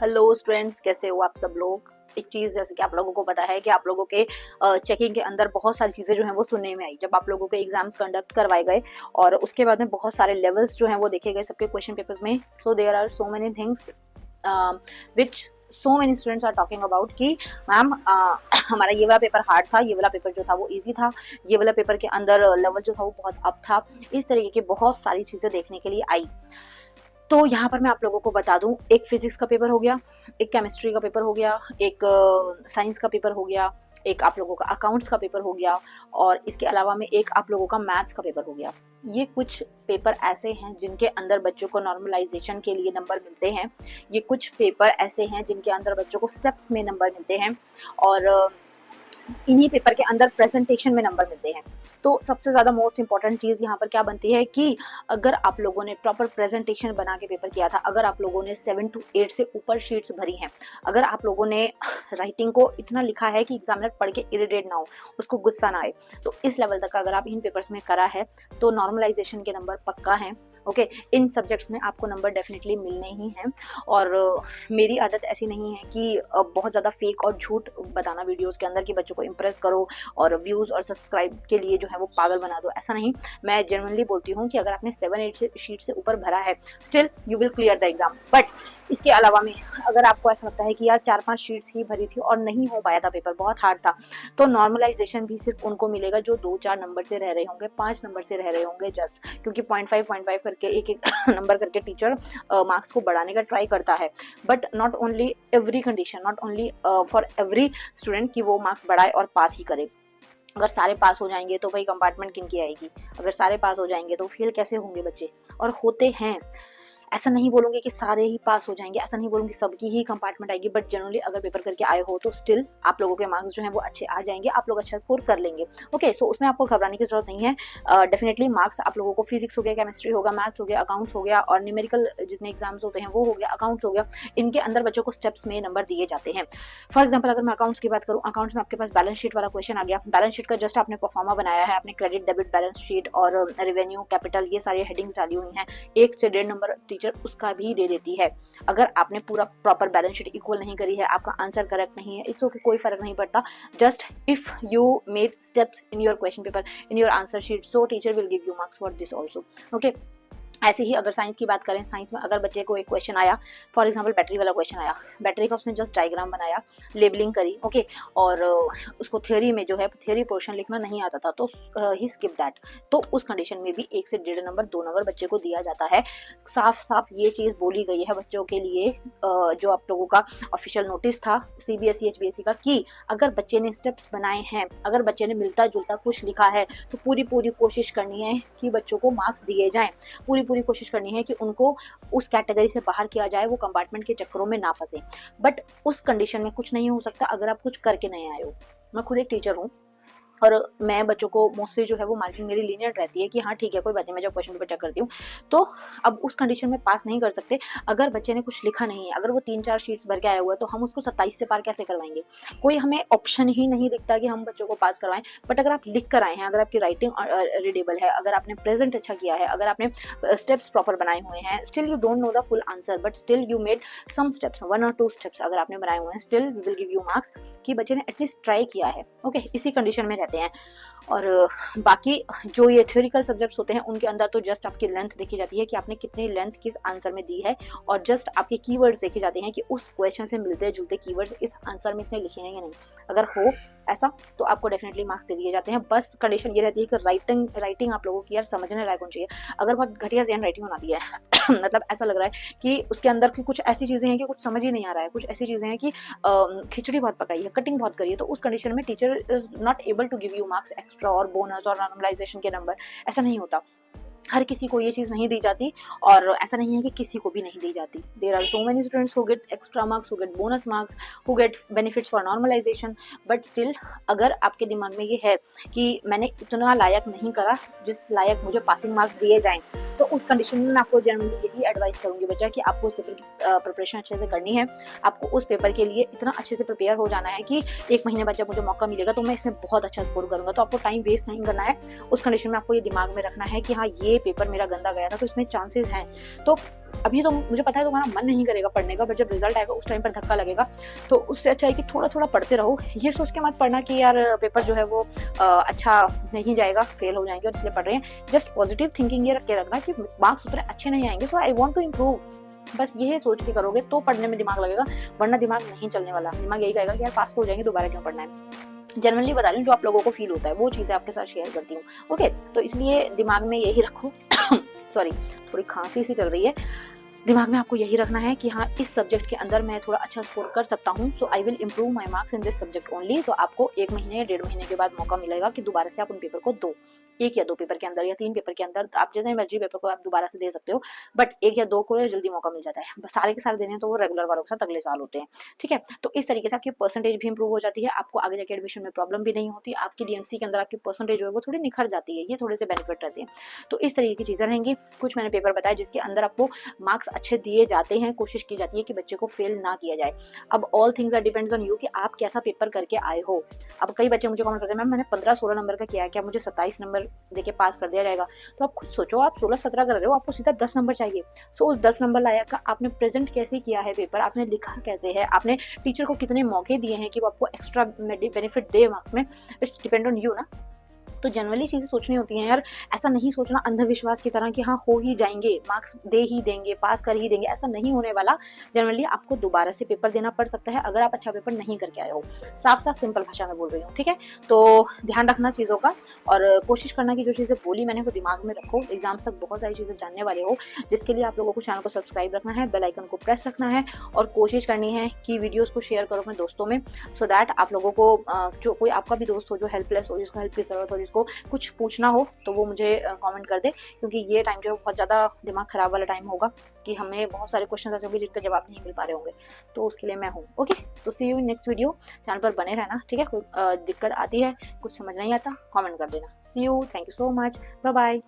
Hello students, कैसे हो आप सब लोग। एक चीज जैसे कि आप लोगों को पता है कि आप लोगों के चेकिंग के अंदर बहुत सारी चीजें जो हैं वो सुनने में आई जब आप लोगों के एग्जाम्स कंडक्ट करवाए गए और उसके बाद में बहुत सारे लेवल्स जो हैं वो देखे गए सबके क्वेश्चन पेपर्स में। So there are so many things which so many students are talking about कि मैम हमारा ये वाला पेपर हार्ड था, ये वाला पेपर जो था वो इजी था, ये वाला पेपर के अंदर लेवल जो था वो बहुत अप था। इस तरीके की बहुत सारी चीजें देखने के लिए आई। तो यहाँ पर मैं आप लोगों को बता दूं, एक फिजिक्स का पेपर हो गया, एक केमिस्ट्री का पेपर हो गया, एक साइंस का पेपर हो गया, एक आप लोगों का अकाउंट्स का पेपर हो गया और इसके अलावा में एक आप लोगों का मैथ्स का पेपर हो गया। ये कुछ पेपर ऐसे हैं जिनके अंदर बच्चों को नॉर्मलाइजेशन के लिए नंबर मिलते हैं। ये कुछ पेपर ऐसे हैं जिनके अंदर बच्चों को स्टेप्स में नंबर मिलते हैं और इन्हीं पेपर के अंदर प्रेजेंटेशन में नंबर मिलते हैं। तो सबसे ज्यादा मोस्ट इंपॉर्टेंट चीज यहाँ पर क्या बनती है कि अगर आप लोगों ने प्रॉपर प्रेजेंटेशन बना के पेपर किया था, अगर आप लोगों ने 7 to 8 से ऊपर शीट्स भरी हैं, अगर आप लोगों ने राइटिंग को इतना लिखा है कि एग्जामिनर पढ़ के इरिटेट ना हो, उसको गुस्सा ना आए, तो इस लेवल तक अगर आप इन पेपर्स में करा है तो नॉर्मलाइजेशन के नंबर पक्का है। ओके, इन सब्जेक्ट्स में आपको नंबर डेफिनेटली मिलने ही हैं। और मेरी आदत ऐसी नहीं है कि बहुत ज़्यादा फेक और झूठ बताना वीडियोस के अंदर कि बच्चों को इम्प्रेस करो और व्यूज़ और सब्सक्राइब के लिए जो है वो पागल बना दो। ऐसा नहीं, मैं जेन्युइनली बोलती हूँ कि अगर आपने 7-8 शीट से ऊपर भरा है, still you will clear the exam. But इसके अलावा में अगर आपको ऐसा लगता है कि यार 4-5 शीट्स ही भरी थी और नहीं हो पाया था, पेपर बहुत हार्ड था, तो नॉर्मलाइजेशन भी सिर्फ उनको मिलेगा जो 2-4 नंबर से रह रहे होंगे, 5 नंबर से रह रहे होंगे जस्ट, क्योंकि 0.5 करके एक एक नंबर करके टीचर मार्क्स को बढ़ाने का ट्राई करता है। But not only every condition, not only for every student कि वो मार्क्स बढ़ाए और पास ही करे। अगर सारे पास हो जाएंगे तो भाई कंपार्टमेंट किन की आएगी, अगर सारे पास हो जाएंगे तो फेल कैसे होंगे बच्चे, और होते हैं। ऐसा नहीं बोलूंगी कि सारे ही पास हो जाएंगे, ऐसा नहीं बोलूंगी सबकी ही कंपार्टमेंट आएगी, बट जनरली अगर पेपर करके आए हो तो स्टिल आप लोगों के मार्क्स जो हैं वो अच्छे आ जाएंगे, आप लोग अच्छा स्कोर कर लेंगे। ओके, सो उसमें आपको घबराने की जरूरत नहीं है। डेफिनेटली मार्क्स आप लोगों को फिजिक्स हो गया, केमिस्ट्री होगा, मैथ्स हो गया, अकाउंट्स हो गया और न्यूमेरिकल जितने एग्जाम्स होते हैं वो हो गया, अकाउंट्स हो गया, इनके अंदर बच्चों को स्टेप्स में नंबर दिए जाते हैं। फॉर एग्जाम्पल अगर मैं अकाउंट्स की बात करूँ, अकाउंट्स में आपके पास बैलेंस शीट वाला क्वेश्चन आ गया। बैलेंस शीट का जस्ट आपने परफॉर्मा बनाया है, आपने क्रेडिट डेबिट बैलेंस शीट और रेवेन्यू कैपिटल ये सारी हेडिंग्स डाली हुई हैं, 1 से 1.5 नंबर टीचर उसका भी दे देती है। अगर आपने पूरा प्रॉपर बैलेंस शीट इक्वल नहीं करी है, आपका आंसर करेक्ट नहीं है, इट्स ओके, कोई फर्क नहीं पड़ता। Just if you made steps in your question paper, in your answer sheet, so teacher will give you marks for this also. Okay, ऐसे ही अगर साइंस की बात करें, साइंस में अगर बच्चे को एक क्वेश्चन आया, फॉर एग्जांपल बैटरी वाला क्वेश्चन आया, बैटरी का उसने जस्ट डायग्राम बनाया, लेबलिंग करी, ओके, और उसको थ्योरी में जो है थ्योरी पोर्शन लिखना नहीं आता था तो ही स्किप दैट, तो उस कंडीशन में भी 1 से 1.5 नंबर 2 नंबर बच्चे को दिया जाता है। साफ साफ ये चीज़ बोली गई है बच्चों के लिए, जो आप लोगों का ऑफिशियल नोटिस था CBSE HBSE का, कि अगर बच्चे ने स्टेप्स बनाए हैं, अगर बच्चे ने मिलता जुलता कुछ लिखा है, तो पूरी कोशिश करनी है कि बच्चों को मार्क्स दिए जाएं, पूरी कोशिश करनी है कि उनको उस कैटेगरी से बाहर किया जाए, वो कंपार्टमेंट के चक्करों में ना फंसे। बट उस कंडीशन में कुछ नहीं हो सकता अगर आप कुछ करके नहीं आए हो। मैं खुद एक टीचर हूँ और मैं बच्चों को मोस्टली जो है वो मार्किंग मेरी लीनियर रहती है कि हाँ ठीक है कोई बात नहीं, मैं जब क्वेश्चन पेपर चेक करती हूँ तो अब उस कंडीशन में पास नहीं कर सकते। अगर बच्चे ने कुछ लिखा नहीं है, अगर वो 3-4 शीट्स भर के आया हुआ है, तो हम उसको 27 से पार कैसे करवाएंगे? कोई हमें ऑप्शन ही नहीं दिखता कि हम बच्चों को पास करवाएं। बट अगर आप लिख कर आए हैं, अगर आपकी राइटिंग रीडेबल है, अगर आपने प्रेजेंट अच्छा किया है, अगर आपने स्टेप्स प्रॉपर बनाए हुए हैं, still you don't know the full answer but still you made some steps, 1 or 2 steps अगर आपने बनाए हुए हैं, still we will give you marks कि बच्चे ने एटलीस्ट ट्राई किया है। ओके, इसी कंडीशन में रहते हैं। और बाकी जो ये थ्योरिकल सब्जेक्ट्स होते हैं उनके अंदर तो जस्ट आपकी लेंथ देखी जाती है कि आपने कितनी लेंथ किस आंसर में दी है, और जस्ट आपके कीवर्ड्स देखे जाते हैं कि उस क्वेश्चन से मिलते जुलते कीवर्ड्स इस आंसर में इसने लिखे हैं या नहीं। अगर हो ऐसा तो आपको डेफिनेटली मार्क्स दे दिए जाते हैं। बस कंडीशन ये रहती है कि राइटिंग आप लोगों की यार समझने लायक होनी चाहिए। अगर बहुत घटिया ज़हन राइटिंग बनाती है मतलब ऐसा लग रहा है कि उसके अंदर की कुछ ऐसी चीज़ें हैं कि कुछ समझ ही नहीं आ रहा है, कुछ ऐसी चीज़ें हैं कि खिचड़ी बहुत पकाई है, कटिंग बहुत करी है, तो उस कंडीशन में teacher is not able to give you marks extra और बोनस और नॉर्मलाइजेशन के नंबर। ऐसा नहीं होता, हर किसी को ये चीज़ नहीं दी जाती और ऐसा नहीं है कि किसी को भी नहीं दी जाती। There are so many students who get extra marks, who get bonus marks, who get benefits for normalisation. But still अगर आपके दिमाग में ये है कि मैंने इतना लायक नहीं करा जिस लायक मुझे पासिंग मार्क्स दिए जाएं, तो उस कंडीशन में मैं आपको जनरली यही एडवाइस करूंगी बच्चा कि आपको उस पेपर की प्रिपरेशन अच्छे से करनी है। आपको उस पेपर के लिए इतना अच्छे से प्रिपेयर हो जाना है कि 1 महीने बाद जब मुझे मौका मिलेगा तो मैं इसमें बहुत अच्छा स्कोर करूंगा। तो आपको टाइम वेस्ट नहीं करना है। उस कंडीशन में आपको ये दिमाग में रखना है कि हाँ ये पेपर मेरा गंदा गया था तो इसमें चांसेस हैं। तो अभी तो मुझे पता है तुम्हारा मन नहीं करेगा पढ़ने का, बट जब रिजल्ट आएगा उस टाइम पर धक्का लगेगा। तो उससे अच्छा है कि थोड़ा थोड़ा पढ़ते रहो। ये सोच के मत पढ़ना कि यार पेपर जो है वो अच्छा नहीं जाएगा, फेल हो जाएंगे और इसलिए पढ़ रहे हैं। जस्ट पॉजिटिव थिंकिंग ये रख के रखना कि मार्क्स उतने अच्छे नहीं आएंगे, सो आई वांट टू इम्प्रूव। बस यही सोच के करोगे तो पढ़ने में दिमाग लगेगा, वरना दिमाग नहीं चलने वाला। दिमाग यही कहेगा कि यार पास तो हो जाएंगे, दोबारा क्यों पढ़ना है। जनरली बता रही हूँ, जो आप लोगों को फील होता है वो चीजें आपके साथ शेयर करती हूँ। ओके, तो इसलिए दिमाग में यही रखो सॉरी, थोड़ी खांसी सी चल रही है। दिमाग में आपको यही रखना है कि हाँ, इस सब्जेक्ट के अंदर मैं थोड़ा अच्छा स्कोर कर सकता हूँ, so I will improve my marks in this subject only. तो आपको 1 महीने या 1.5 महीने के बाद मौका मिलेगा कि दोबारा से आप उन पेपर को दो, 1 या 2 पेपर के अंदर या 3 पेपर के अंदर, आप जितने मर्जी पेपर को आप दोबारा से दे सकते हो, बट 1 या 2 को जल्दी मौका मिल जाता है। सारे के सारे देने तो वो रेगुलर वालों के साथ अगले साल होते हैं, ठीक है। तो इस तरीके से आपकी परसेंटेज भी इंप्रूव हो जाती है, आपको आगे जाके एडमिशन में प्रॉब्लम भी नहीं होती, आपकी डीएमसी के अंदर आपकी परसेंटेज जो है वो थोड़ी निखर जाती है, ये थोड़े से बेनिफिट रहते हैं। तो इस तरीके की चीजें रहेंगी। कुछ मैंने पेपर बताया जिसके अंदर आपको मार्क्स अच्छे दिए जाते हैं, कोशिश की जाती है कि बच्चे को फेल ना किया जाए। अब all things are depends on you कि आप कैसा पेपर करके आए हो। अब कई बच्चे मुझे कमेंट करते हैं मैम मैंने 15-16 नंबर का किया है, क्या मुझे 27 नंबर देके पास कर दिया जाएगा? तो आप खुद सोचो, आप 16-17 कर रहे हो, आपको सीधा 10 नंबर चाहिए। सो उस 10 नंबर लायक का आपने प्रेजेंट कैसे किया है पेपर, आपने लिखा कैसे है, आपने टीचर को कितने मौके दिए हैं कि वो आपको एक्स्ट्रा बेनिफिट दे मार्क्स में। इट्स डिपेंड ऑन यू ना। तो जनरली चीजें सोचनी होती हैं यार, ऐसा नहीं सोचना अंधविश्वास की तरह कि हाँ हो ही जाएंगे, मार्क्स दे ही देंगे, पास कर ही देंगे, ऐसा नहीं होने वाला। जनरली आपको दोबारा से पेपर देना पड़ सकता है अगर आप अच्छा पेपर नहीं करके आए हो। साफ साफ सिंपल भाषा में बोल रही हूँ, ठीक है। तो ध्यान रखना चीजों का, और कोशिश करना कि जो चीजें बोली मैंने वो दिमाग में रखो। एग्जाम तक बहुत सारी चीजें जानने वाले हो, जिसके लिए आप लोगों को चैनल को सब्सक्राइब रखना है, बेल आइकन को प्रेस रखना है, और कोशिश करनी है कि वीडियोस को शेयर करो अपने दोस्तों में, सो दैट आप लोगों को जो कोई आपका भी दोस्त हो जो हेल्पलेस हो, जिसको हेल्प की जरूरत हो, जिसको कुछ पूछना हो, तो वो मुझे कमेंट कर दे। क्योंकि ये टाइम जो है बहुत ज़्यादा दिमाग खराब वाला टाइम होगा कि हमें बहुत सारे क्वेश्चन ऐसे होंगे जिनका जवाब नहीं मिल पा रहे होंगे, तो उसके लिए मैं हूँ। ओके, तो see you in next video. Channel पर बने रहना, ठीक है। कोई दिक्कत आती है, कुछ समझ नहीं आता, कमेंट कर देना। See you, thank you so much, bye bye.